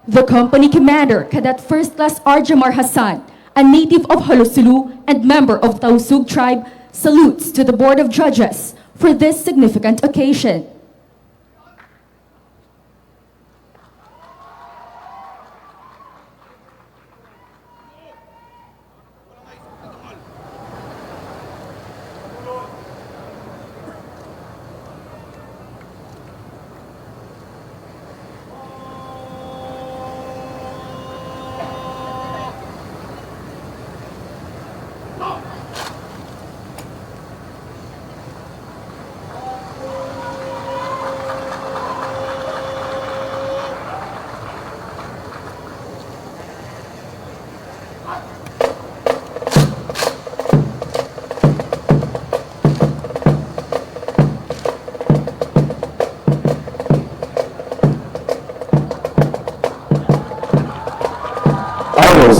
The company commander, Cadet First Class Arjamar Hassan, a native of Halosulu and member of Tausug tribe, salutes to the Board of Judges for this significant occasion.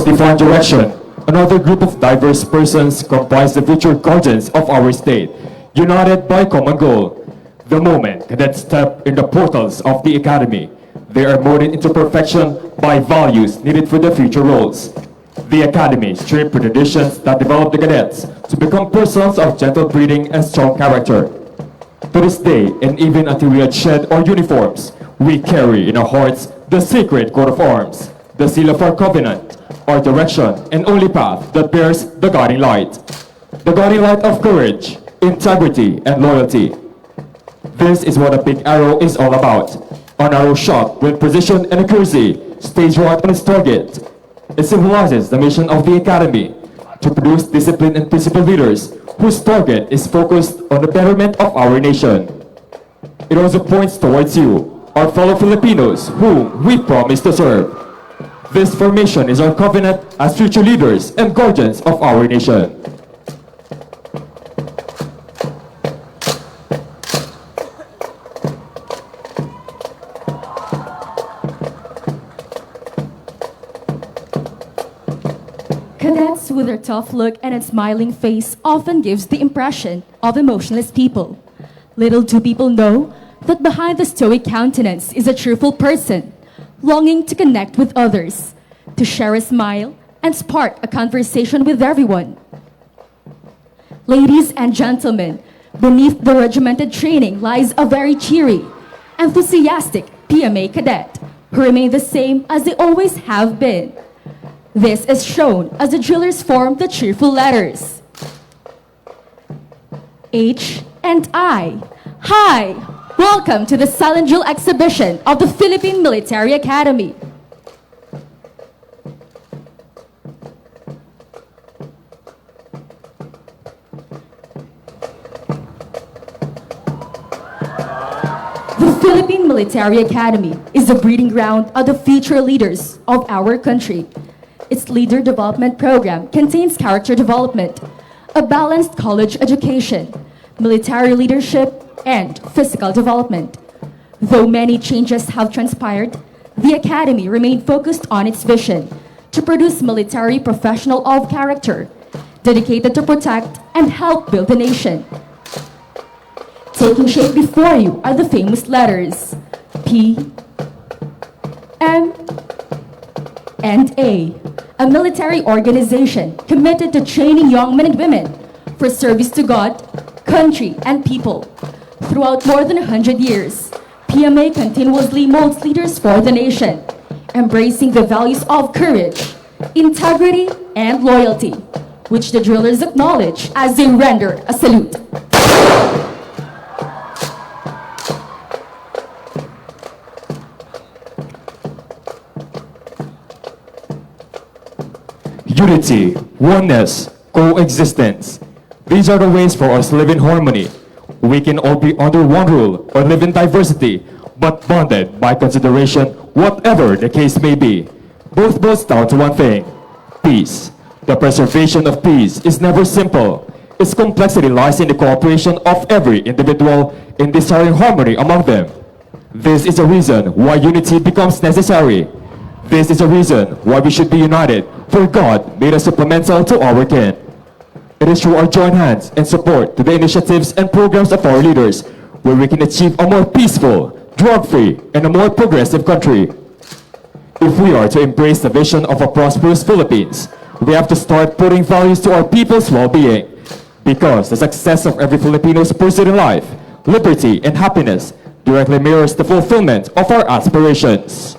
Define direction. Another group of diverse persons comprise the future guardians of our state, united by common goal. The moment cadets step in the portals of the academy, they are molded into perfection by values needed for the future roles. The academy strips traditions that develop the cadets to become persons of gentle breeding and strong character. To this day, and even until we had shed our uniforms, we carry in our hearts the sacred coat of arms, the seal of our covenant, our direction, and only path that bears the guiding light. The guiding light of courage, integrity, and loyalty. This is what a big arrow is all about. An arrow shot with precision and accuracy stays right on its target. It symbolizes the mission of the Academy to produce disciplined and principled leaders whose target is focused on the betterment of our nation. It also points towards you, our fellow Filipinos, whom we promise to serve. This formation is our covenant as future leaders and guardians of our nation. Cadets with their tough look and a smiling face often gives the impression of emotionless people. Little do people know that behind the stoic countenance is a cheerful person, longing to connect with others, to share a smile and spark a conversation with everyone. Ladies and gentlemen, beneath the regimented training lies a very cheery, enthusiastic PMA cadet who remain the same as they always have been. This is shown as the drillers form the cheerful letters H and I. Hi! Welcome to the Silent Drill exhibition of the Philippine Military Academy. The Philippine Military Academy is the breeding ground of the future leaders of our country. Its leader development program contains character development, a balanced college education, military leadership, and physical development. Though many changes have transpired, the Academy remained focused on its vision to produce military professional of character, dedicated to protect and help build the nation. Taking shape before you are the famous letters P, M, and a military organization committed to training young men and women for service to God, country, and people. Throughout more than 100 years, PMA continuously molds leaders for the nation, embracing the values of courage, integrity, and loyalty, which the drillers acknowledge as they render a salute. Unity, oneness, coexistence. These are the ways for us to live in harmony. We can all be under one rule or live in diversity, but bonded by consideration, whatever the case may be. Both boils down to one thing: peace. The preservation of peace is never simple. Its complexity lies in the cooperation of every individual in desiring harmony among them. This is a reason why unity becomes necessary. This is a reason why we should be united, for God made us supplemental to our kin. It is through our joint hands and support to the initiatives and programs of our leaders where we can achieve a more peaceful, drug-free, and a more progressive country. If we are to embrace the vision of a prosperous Philippines, we have to start putting values to our people's well-being. Because the success of every Filipino's pursuit in life, liberty, and happiness directly mirrors the fulfillment of our aspirations.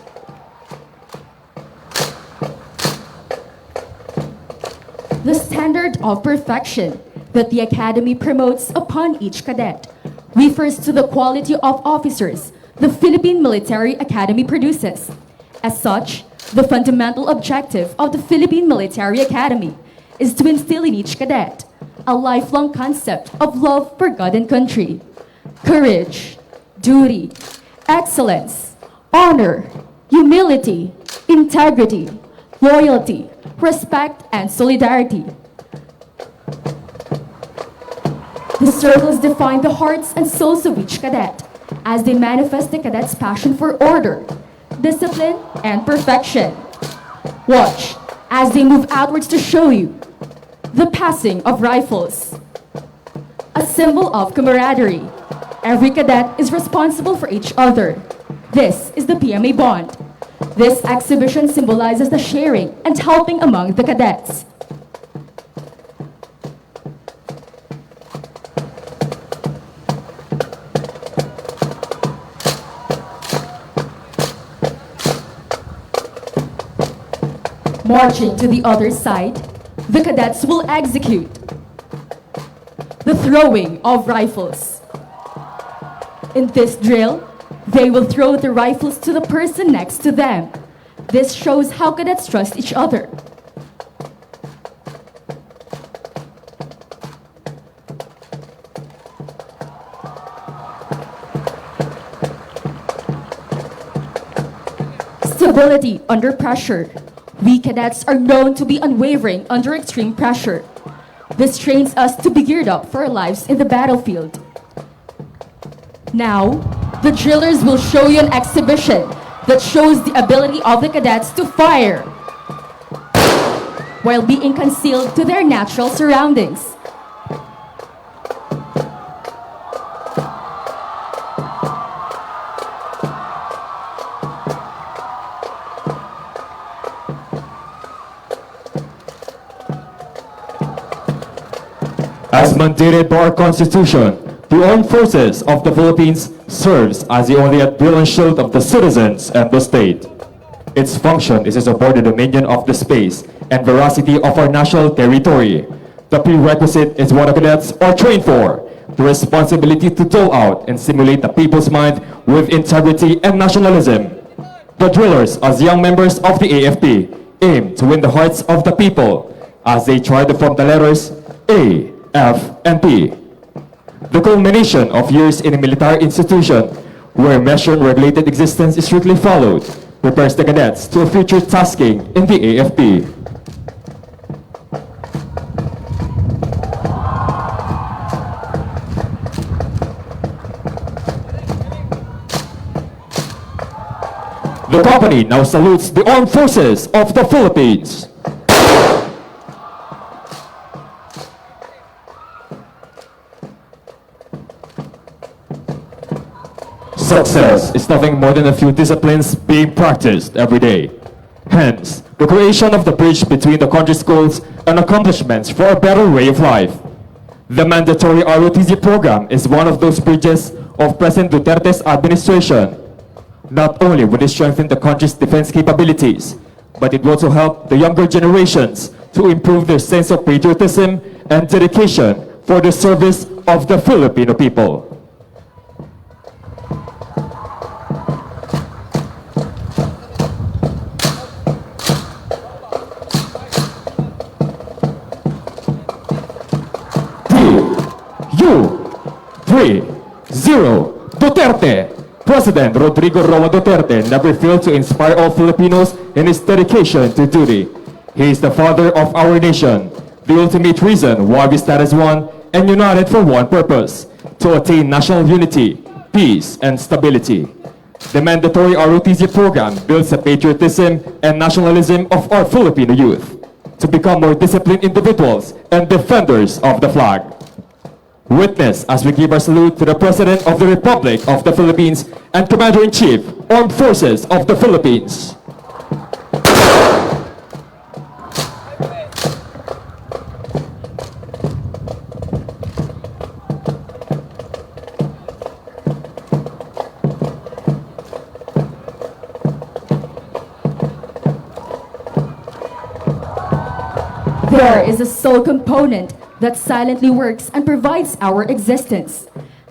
The standard of perfection that the Academy promotes upon each cadet refers to the quality of officers the Philippine Military Academy produces. As such, the fundamental objective of the Philippine Military Academy is to instill in each cadet a lifelong concept of love for God and country, courage, duty, excellence, honor, humility, integrity, loyalty, respect, and solidarity. The circles define the hearts and souls of each cadet as they manifest the cadet's passion for order, discipline, and perfection. Watch as they move outwards to show you the passing of rifles, a symbol of camaraderie. Every cadet is responsible for each other. This is the PMA bond. This exhibition symbolizes the sharing and helping among the cadets. Marching to the other side, the cadets will execute the throwing of rifles. In this drill, they will throw the rifles to the person next to them. This shows how cadets trust each other. Stability under pressure. We cadets are known to be unwavering under extreme pressure. This trains us to be geared up for our lives in the battlefield. Now, the drillers will show you an exhibition that shows the ability of the cadets to fire while being concealed to their natural surroundings. As mandated by our Constitution, the Armed Forces of the Philippines serves as the only drill and shield of the citizens and the state. Its function is to support the dominion of the space and veracity of our national territory. The prerequisite is what the cadets are trained for, the responsibility to dole out and stimulate the people's mind with integrity and nationalism. The drillers, as young members of the AFP, aim to win the hearts of the people as they try to form the letters A, F, and P. The culmination of years in a military institution where measured and regulated existence is strictly followed prepares the cadets to a future tasking in the AFP. The company now salutes the Armed Forces of the Philippines. Success is nothing more than a few disciplines being practiced every day. Hence, the creation of the bridge between the country's goals and accomplishments for a better way of life. The mandatory ROTC program is one of those bridges of President Duterte's administration. Not only will it strengthen the country's defense capabilities, but it will also help the younger generations to improve their sense of patriotism and dedication for the service of the Filipino people. Zero Duterte. President Rodrigo Roa Duterte never failed to inspire all Filipinos in his dedication to duty. He is the father of our nation, the ultimate reason why we stand as one and united for one purpose, to attain national unity, peace, and stability. The mandatory ROTC program builds the patriotism and nationalism of our Filipino youth to become more disciplined individuals and defenders of the flag. Witness as we give our salute to the President of the Republic of the Philippines and Commander-in-Chief, Armed Forces of the Philippines. air is a sole component that silently works and provides our existence.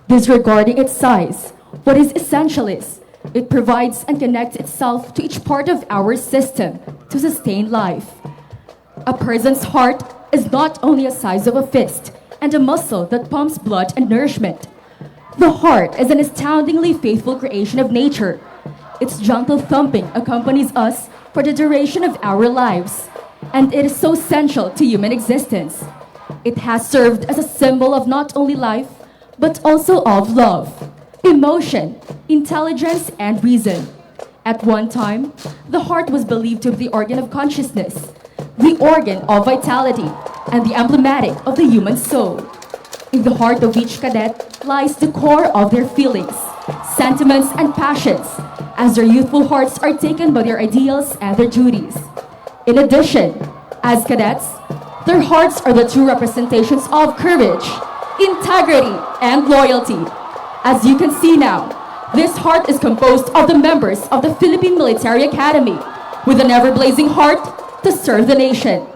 Disregarding its size, what is essential is it provides and connects itself to each part of our system to sustain life. A person's heart is not only a size of a fist and a muscle that pumps blood and nourishment. The heart is an astoundingly faithful creation of nature. Its gentle thumping accompanies us for the duration of our lives, and it is so essential to human existence. It has served as a symbol of not only life, but also of love, emotion, intelligence, and reason. At one time, the heart was believed to be the organ of consciousness, the organ of vitality, and the emblematic of the human soul. In the heart of each cadet lies the core of their feelings, sentiments, and passions, as their youthful hearts are taken by their ideals and their duties. In addition, as cadets, their hearts are the true representations of courage, integrity, and loyalty. As you can see now, this heart is composed of the members of the Philippine Military Academy, with an ever-blazing heart to serve the nation.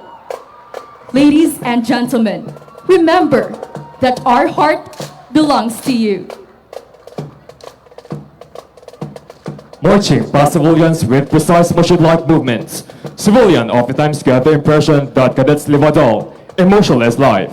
Ladies and gentlemen, remember that our heart belongs to you. Marching past civilians with precise machine-like movements, civilians oftentimes get the impression that cadets live a dull, emotionless life.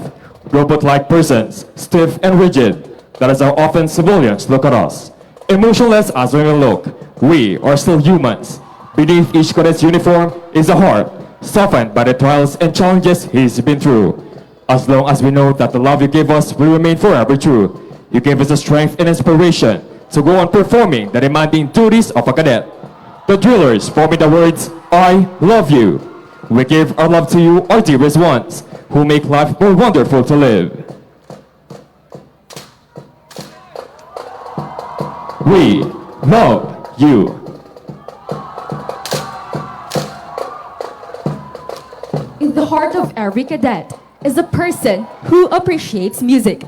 Robot-like persons, stiff and rigid. That is how often civilians look at us. Emotionless as we may look, we are still humans. Beneath each cadet's uniform is a heart, softened by the trials and challenges he's been through. As long as we know that the love you gave us will remain forever true, you gave us the strength and inspiration to go on performing the demanding duties of a cadet. The drillers forming the words, I love you. We give our love to you, our dearest ones, who make life more wonderful to live. We love you. In the heart of every cadet is a person who appreciates music.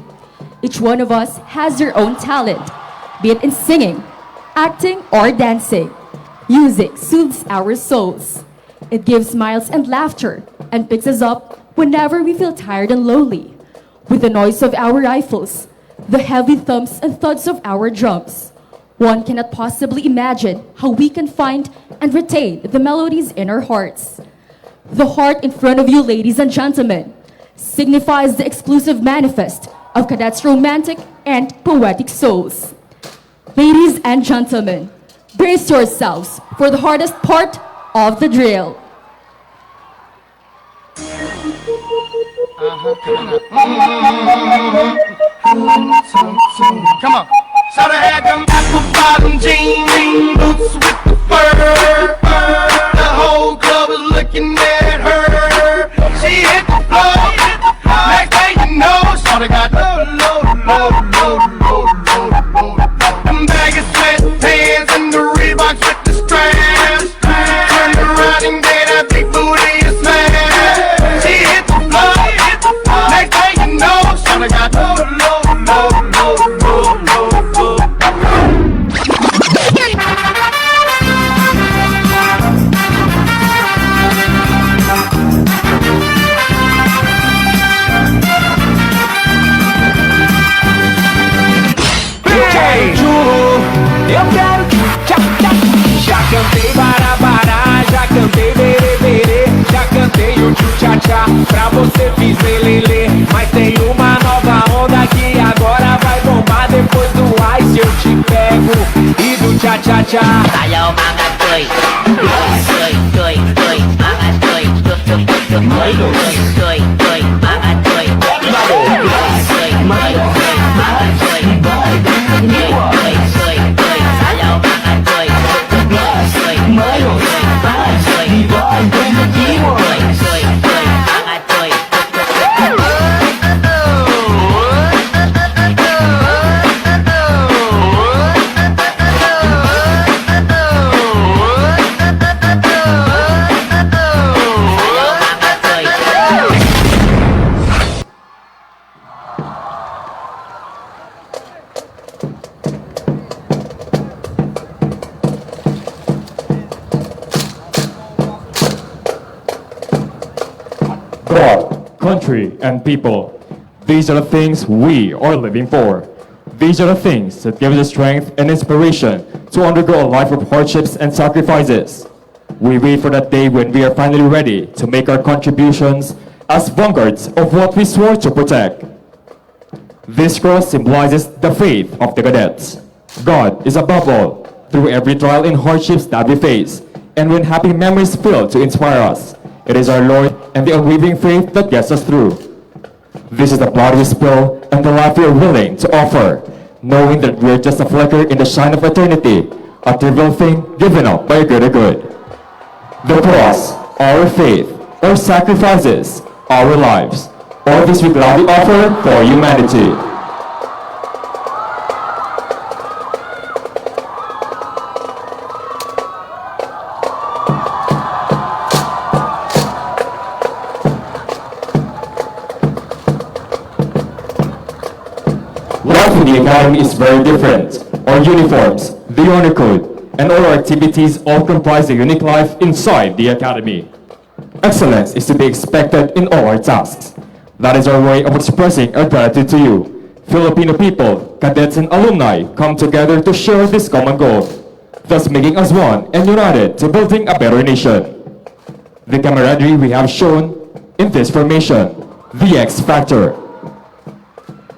Each one of us has their own talent, be it in singing, acting, or dancing. Music soothes our souls. It gives smiles and laughter and picks us up whenever we feel tired and lonely. With the noise of our rifles, the heavy thumps and thuds of our drums, one cannot possibly imagine how we can find and retain the melodies in our hearts. The heart in front of you, ladies and gentlemen, signifies the exclusive manifest of cadets' romantic and poetic souls. Ladies and gentlemen, brace yourselves for the hardest part of the drill. Come on. Shoulda had them apple bottom jean boots with the fur. The whole club was looking at her. She hit the floor. Next thing you know, shoulda got low. Them baggy sweatpants and the Reeboks with the straps. Turned around and gave that big booty a smash. She hit the floor. Next thing you know, shoulda got low. Eu quero já cantei barabara, já cantei berê, já cantei o tchu-tchá-tchá, pra você fiz lelele. Mas tem uma nova onda que agora vai bombar. Depois do ice eu te pego e do tchá-tchá-tchá. Ayaw mga toy, toy, toy, toy, mga toy, toy, toy, toy, toy, toy, mga toy, toy, toy, toy, mga toy, toy, toy, ayaw mga toy, toy, toy, toy, toy, mga toy. country, and people. These are the things we are living for. These are the things that give us the strength and inspiration to undergo a life of hardships and sacrifices. We wait for that day when we are finally ready to make our contributions as vanguards of what we swore to protect. This cross symbolizes the faith of the cadets. God is above all, through every trial and hardships that we face, and when happy memories fail to inspire us, it is our Lord and the unwavering faith that gets us through. This is the blood we spill and the life we are willing to offer, knowing that we're just a flicker in the shine of eternity, a trivial thing given up by a greater good. The cross, our faith, our sacrifices, our lives, all this we gladly offer for humanity. Life in the academy is very different. Our uniforms, the honor code, and all our activities all comprise a unique life inside the academy. Excellence is to be expected in all our tasks. That is our way of expressing our gratitude to you. Filipino people, cadets and alumni come together to share this common goal, thus making us one and united to building a better nation. The camaraderie we have shown in this formation, the X Factor.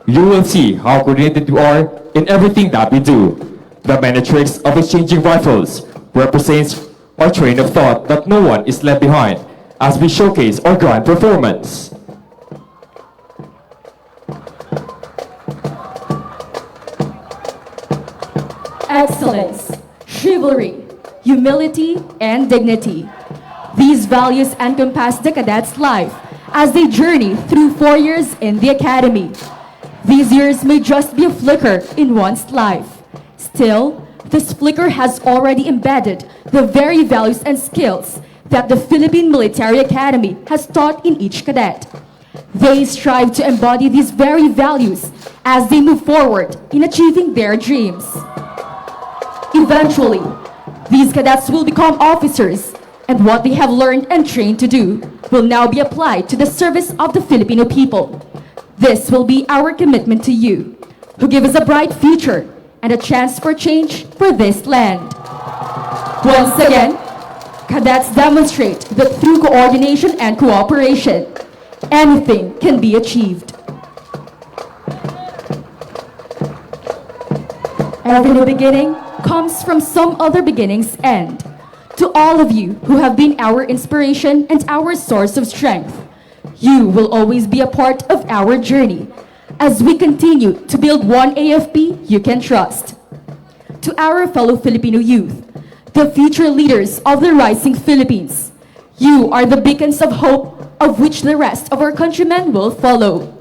You will see how coordinated we are in everything that we do. The many tricks of exchanging rifles represents our train of thought that no one is left behind as we showcase our grand performance. Excellence, chivalry, humility, and dignity. These values encompass the cadets' life as they journey through 4 years in the academy. These years may just be a flicker in one's life. Still, this flicker has already embedded the very values and skills that the Philippine Military Academy has taught in each cadet. They strive to embody these very values as they move forward in achieving their dreams. Eventually, these cadets will become officers, and what they have learned and trained to do will now be applied to the service of the Filipino people. This will be our commitment to you, who give us a bright future and a chance for change for this land. Once again, cadets demonstrate that through coordination and cooperation, anything can be achieved. Every new beginning comes from some other beginning's end. To all of you who have been our inspiration and our source of strength, you will always be a part of our journey as we continue to build one AFP you can trust. To our fellow Filipino youth, the future leaders of the rising Philippines, you are the beacons of hope of which the rest of our countrymen will follow.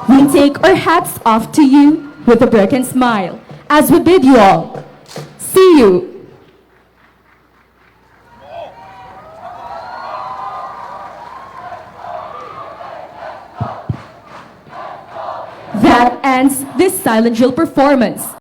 We take our hats off to you with a broken smile as we bid you all, see you. That ends this silent drill performance.